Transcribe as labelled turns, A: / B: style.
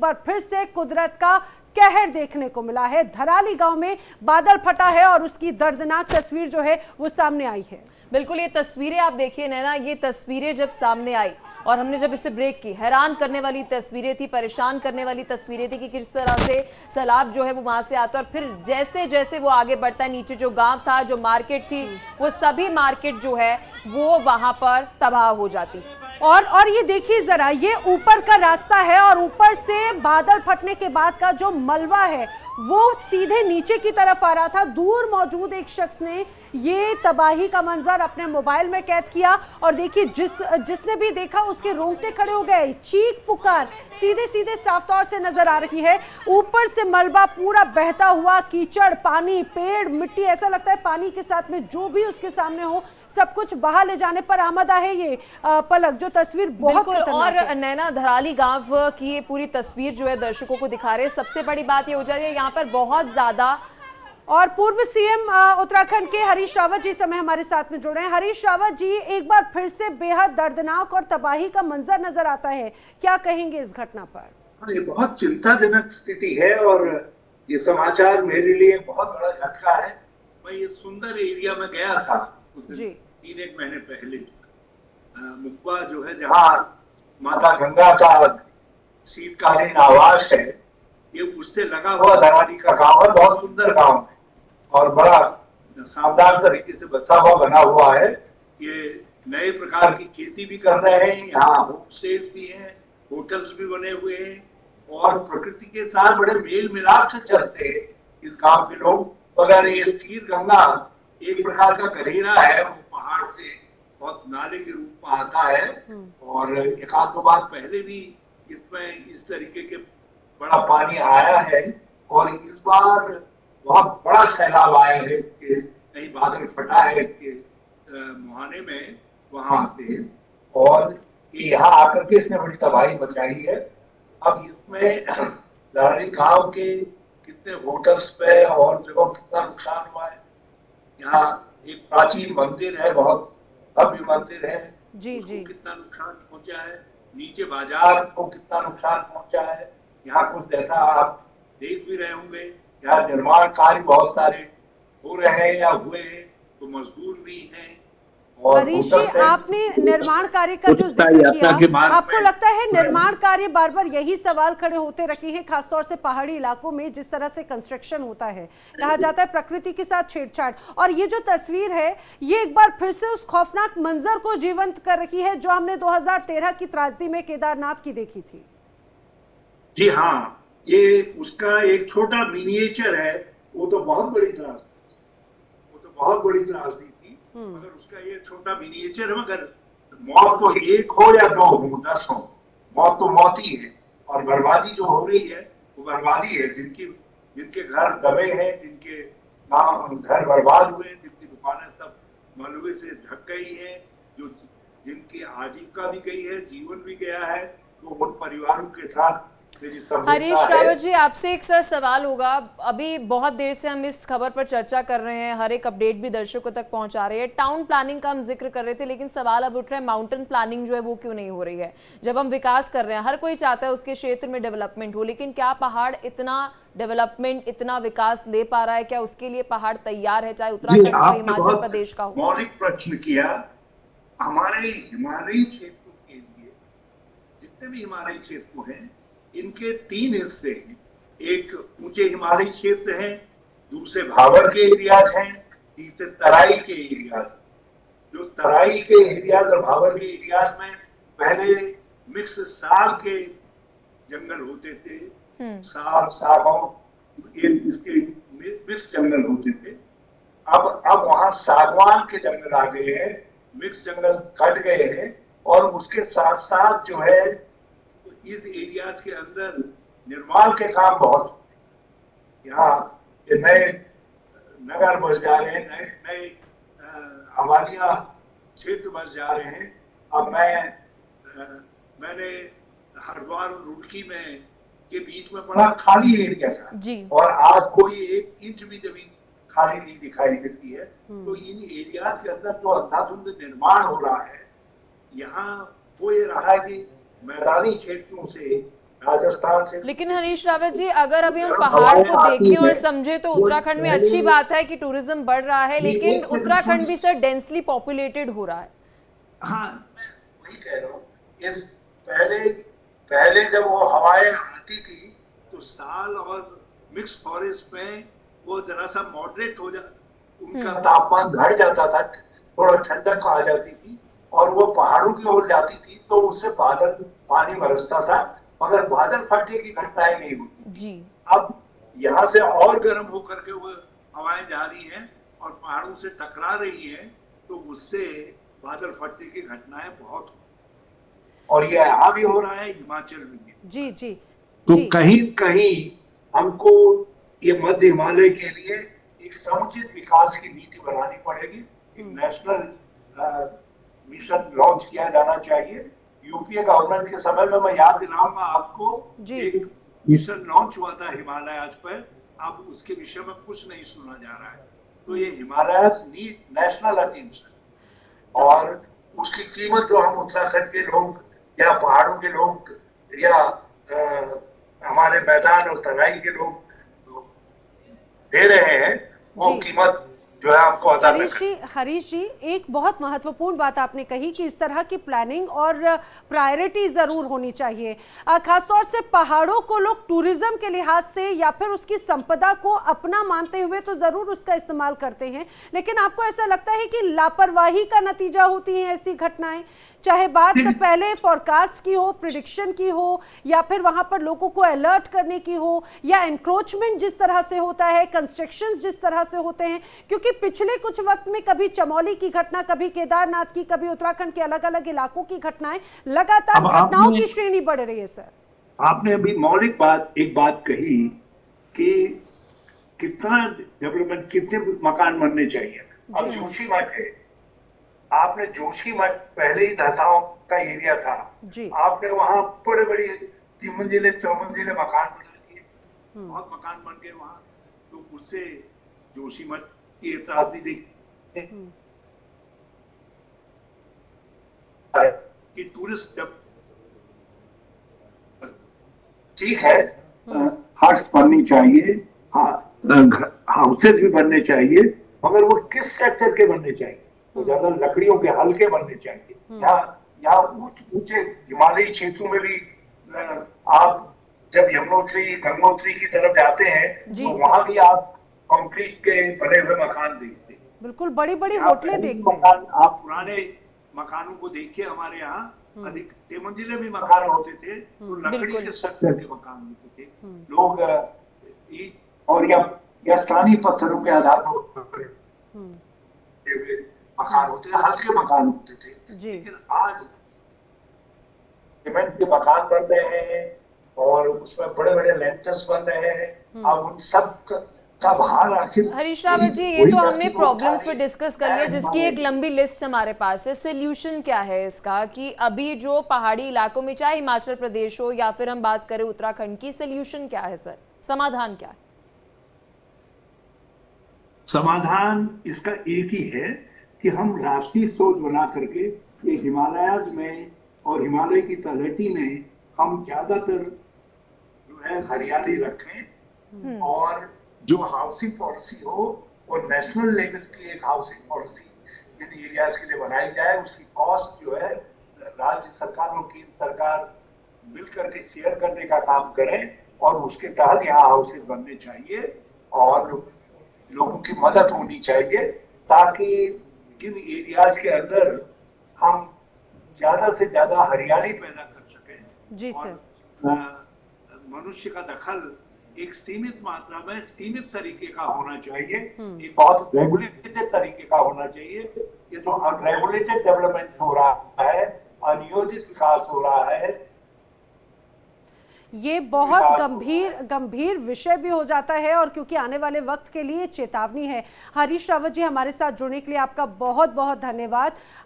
A: बार फिर से कुदरत का कहर देखने को मिला है। धराली गांव में बादल फटा है और उसकी दर्दनाक तस्वीर जो है वो सामने आई है।
B: बिल्कुल, ये तस्वीरें आप देखिए नैना, ये तस्वीरें जब सामने आई और हमने जब इसे ब्रेक की, हैरान करने वाली तस्वीरें थी, परेशान करने वाली तस्वीरें थी कि किस तरह से सैलाब जो है वो वहां से आता है और फिर जैसे जैसे वो आगे बढ़ता है, नीचे जो गांव था, जो मार्केट थी, वो सभी मार्केट जो है वो वहां पर तबाह हो जाती।
A: और ये देखिए जरा, ये ऊपर का रास्ता है और ऊपर से बादल फटने के बाद का जो मलबा है वो सीधे नीचे की तरफ आ रहा था। दूर मौजूद एक शख्स ने ये तबाही का मंजर अपने मोबाइल में कैद किया और देखिए जिसने भी देखा उसके रोंगटे खड़े हो गए। चीख पुकार सीधे सीधे साफ तौर से नजर आ रही है। ऊपर से मलबा पूरा बहता हुआ, कीचड़, पानी, पेड़, मिट्टी, ऐसा लगता है पानी के साथ में जो भी उसके सामने हो सब कुछ बहा ले जाने पर आमदा है। ये पलक, जो तस्वीर बहुत खतरनाक है।
B: और नैना, धराली गांव की ये पूरी तस्वीर जो है दर्शकों को दिखा रहे हैं। सबसे बड़ी बात ये हो जा रही है यहाँ पर बहुत ज्यादा।
A: और पूर्व सीएम उत्तराखंड के हरीश रावत जी समय हमारे साथ में जुड़ रहे हैं। हरीश रावत जी, एक बार फिर से बेहद दर्दनाक और तबाही का मंजर नजर आता है, क्या कहेंगे इस घटना पर?
C: ये बहुत चिंताजनक स्थिति है और ये समाचार मेरे लिए बहुत बड़ा झटका है। मैं ये सुंदर एरिया में गया था
A: जी
C: 3-1 महीने पहले। मुकबा जो है जहाँ माता गंगा का शीतकालीन आवास है, ये उससे लगा हुआ धराली का गांव है। बहुत सुंदर गांव है और बड़ा शानदार तरीके से बसा हुआ बना हुआ है। ये नए प्रकार की खेती भी कर रहे हैं, यहाँ होम स्टे भी हैं, होटल्स भी बने हुए हैं और प्रकृति के साथ बड़े मेल मिलाप से चलते हैं इस गांव के लोग। अगर ये स्थिर गंगा एक प्रकार का गहिरा है, वो पहाड़ से बहुत नाले के रूप में आता है और एक आध दो बार पहले भी इसमें इस तरीके के बड़ा पानी आया है और इस बार बहुत बड़ा सैलाब आया है। कहीं बादल फटा है इसके मुहाने में वहां से और यहाँ आकर के इसने बड़ी तबाही मचाई है। अब इसमें धराली गांव के कितने होटल्स पे और जगह कितना नुकसान हुआ है। यहाँ एक प्राचीन मंदिर है, बहुत भव्य मंदिर है,
A: जी जी,
C: कितना नुकसान पहुंचा है। नीचे बाजार को कितना नुकसान पहुंचा है। यहाँ कुछ देखा, आप देख भी रहे होंगे, यहाँ निर्माण कार्य बहुत सारे हो रहे हैं या हुए हैं, तो मजदूर भी हैं।
A: हरीश जी, आपने निर्माण कार्य का जो जिक्र किया, आपको लगता है निर्माण कार्य बार बार यही सवाल खड़े होते रखे हैं, खासतौर से पहाड़ी इलाकों में जिस तरह से कंस्ट्रक्शन होता है, कहा जाता है प्रकृति के साथ छेड़छाड़, और ये जो तस्वीर है ये एक बार फिर से उस खौफनाक मंजर को जीवंत कर रही है जो हमने 2013 की त्रासदी में केदारनाथ की देखी थी।
C: जी हाँ, ये उसका एक छोटा मिनिएचर है। वो तो बहुत बड़ी त्रासदी थी, मगर उसका ये छोटा मिनिएचर है। मगर मौत तो एक हो या दो हो, 10 हो, मौत तो मौत ही है और बर्बादी जो हो रही है वो बर्बादी है। जिनके घर दबे हैं, जिनके घर बर्बाद हुए, जिनकी दुकानें सब मलबे से ढक गई हैं, जिनकी आजीविका भी गई है, जीवन भी गया है, तो उन परिवारों के साथ
B: हरीश रावत जी, आपसे एक सवाल होगा। अभी बहुत देर से हम इस खबर पर चर्चा कर रहे हैं, हर एक अपडेट भी दर्शकों तक पहुंचा रहे हैं। टाउन प्लानिंग का हम जिक्र कर रहे थे, लेकिन सवाल अब उठ रहा है माउंटेन प्लानिंग जो है वो क्यों नहीं हो रही है। जब हम विकास कर रहे हैं, हर कोई चाहता है उसके क्षेत्र में डेवलपमेंट हो, लेकिन क्या पहाड़ इतना डेवलपमेंट, इतना विकास ले पा रहा है? क्या उसके लिए पहाड़ तैयार है, चाहे उत्तराखंड का, हिमाचल प्रदेश का हो?
C: मौलिक प्रश्न किया। हमारे हिमालयी क्षेत्रों के लिए, जितने भी हिमालयी क्षेत्र हैं, इनके 3 हिस्से हैं। एक ऊंचे हिमालयी क्षेत्र है, दूसरे भाबर के एरियाज हैं, तीसरे तराई के एरियाज। जो तराई के एरियाज और भाबर के एरियाज में पहले मिक्स साल के जंगल होते थे, साल सागौन इसके मिक्स जंगल होते थे। अब वहां सागवान के जंगल आ गए हैं, मिक्स जंगल कट गए हैं और उसके साथ साथ जो है इस एरियाज के अंदर निर्माण के काम बहुत, यहाँ नए नगर बस जा रहे हैं, नए आबादियां क्षेत्र बस जा रहे हैं। अब मैंने हरिद्वार और रुड़की में के बीच में बड़ा खाली एरिया था और आज कोई 1 इंच भी जमीन खाली नहीं दिखाई देती है। तो इन एरियाज के अंदर जो अंधाधुंध निर्माण हो रहा है, यहाँ वो ये रहा है कि मैदानी क्षेत्रों से राजस्थान से।
B: लेकिन हरीश रावत जी, अगर अभी हम
C: गर्म
B: पहाड़
C: हवाएं
B: को
C: आती
B: देखें और
C: है,
B: समझे तो
C: वो
B: उत्तराखंड में
C: पहले-
B: अच्छी बात है कि टूरिज्म बढ़ रहा है, लेकिन
C: एक सेकंड
B: उत्तराखंड
C: सुन-
B: भी सर डेंसली पॉपुलेटेड हो रहा है।
C: हाँ, मैं वही कह रहा हूँ। इस पहले पहले जब वो हवाएं आती थी तो साल और मिक्स फॉरेस्ट में वो जरा सा मॉडरेट हो जा, उनका तापमान घट जाता था, थोड़ा ठंडक आ जाती थी और वो पहाड़ों की ओर जाती थी तो उससे बादल पानी बरसता था, मगर बादल फटने की घटनाएं नहीं होती।
B: जी।
C: अब यहाँ से और गर्म होकर के वो हवाएं जा रही हैं और पहाड़ों से टकरा रही हैं, तो उससे बादल फटने की घटनाएं बहुत हो, और ये यहाँ भी हो रहा है, हिमाचल में भी।
A: जी जी
C: तो
A: जी
C: कहीं कहीं हमको ये मध्य हिमालय के लिए एक समुचित विकास की नीति बनानी पड़ेगी। एक नेशनल मिशन लॉन्च किया जाना चाहिए। यूपीए गवर्नमेंट के समय में मैं याद दिलाऊंगा आपको,
A: जी।
C: एक मिशन लॉन्च हुआ था हिमालयाज पर, अब उसके विषय में कुछ नहीं सुना जा रहा है। तो ये हिमालयाज नीड नेशनल अटेंशन, और उसकी कीमत जो हम उत्तराखंड के लोग या पहाड़ों के लोग या हमारे मैदान और तराई के लोग दे रहे हैं, वो
A: जी।
C: कीमत जो है हमको अदा करनी।
A: हरीश जी, एक बहुत महत्वपूर्ण बात आपने कही कि इस तरह की प्लानिंग और प्रायोरिटी जरूर होनी चाहिए। खासतौर से पहाड़ों को लोग टूरिज्म के लिहाज से या फिर उसकी संपदा को अपना मानते हुए तो जरूर उसका इस्तेमाल करते हैं, लेकिन आपको ऐसा लगता है कि लापरवाही का नतीजा होती है ऐसी घटनाएं? चाहे बात पहले फोरकास्ट की हो, प्रिडिक्शन की हो, या फिर वहां पर लोगों को अलर्ट करने की हो, या एनक्रोचमेंट जिस तरह से होता है, कंस्ट्रक्शंस जिस तरह से होते हैं। क्योंकि पिछले कुछ वक्त में कभी चमोली की घटना, कभी केदारनाथ की, कभी उत्तराखंड के अलग अलग इलाकों की घटनाएं, लगातार घटनाओं की श्रेणी बढ़ रही है। सर,
C: आपने अभी मौलिक एक बात कही कि कितना डेवलपमेंट, कितने मकान बनने चाहिए। अब जोशीमठ है, आपने जोशीमठ पहले ही धसाओं का एरिया था
A: जी।
C: आपने वहां बड़े बड़े 3 मंजिले 4 मंजिले मकान बना दिए, बहुत मकान बन गए वहां। तो उससे जोशीमठ की त्रासदी देखी कि टूरिस्ट जब ठीक है, हट्स बननी चाहिए, हाउसेज भी बनने चाहिए, मगर वो किस स्ट्रक्चर के बनने चाहिए? वो ज्यादा लकड़ियों के हल्के बनने चाहिए। या ऊंचे हिमालयी क्षेत्रों में भी आप जब यमुनोत्री गंगोत्री की तरफ जाते हैं तो वहां भी आप कंक्रीट के बने हुए मकान देखते हैं,
A: बिल्कुल बड़ी बड़ी होटलें देखते हैं।
C: मकान, आप पुराने मकानों को देखिए, हमारे यहाँ अधिक 3 मंजिले भी मकान होते थे, तो लकड़ी के स्ट्रक्चर के मकान होते थे। लोग और या स्थानीय पत्थरों के आधार पर मकान होते थे, हल्के मकान होते थे। लेकिन आज सीमेंट के मकान बन रहे हैं और उसमें बड़े बड़े लेंटर्स बन रहे हैं। अब उन सब का भार आखिर।
B: हरीश रावत जी, ये तो हमने प्रॉब्लम्स पे डिस्कस कर लिया, जिसकी एक लंबी लिस्ट हमारे पास है। सोल्यूशन क्या है इसका, कि अभी जो पहाड़ी इलाकों में, चाहे हिमाचल प्रदेश हो या फिर हम बात करें उत्तराखंड की, सोल्यूशन क्या है सर, समाधान क्या है?
C: समाधान इसका एक ही है कि हम राष्ट्रीय सोच बना करके ये हिमालयाज में और हिमालय की तलहटी में हम ज्यादातर जो है हरियाली रखें, और जो हाउसिंग पॉलिसी हो वो नेशनल लेवल की एक हाउसिंग पॉलिसी इन एरियाज के लिए बनाई जाए। उसकी कॉस्ट जो है राज्य सरकार और केंद्र सरकार मिलकर के शेयर करने का काम करें, और उसके तहत यहाँ हाउसेज बनने चाहिए और लोगों की मदद होनी चाहिए, ताकि इन एरियाज के अंदर हम ज्यादा से ज्यादा हरियाली पैदा कर सकें।
A: जी सर।
C: मनुष्य का दखल एक सीमित मात्रा में, सीमित तरीके का होना चाहिए, एक बहुत रेगुलेटेड तरीके का होना चाहिए। ये जो अनरेगुलेटेड डेवलपमेंट हो रहा है, अनियोजित विकास हो रहा है,
A: ये बहुत गंभीर विषय भी हो जाता है, और क्योंकि आने वाले वक्त के लिए चेतावनी है। हरीश रावत जी, हमारे साथ जुड़ने के लिए आपका बहुत बहुत धन्यवाद।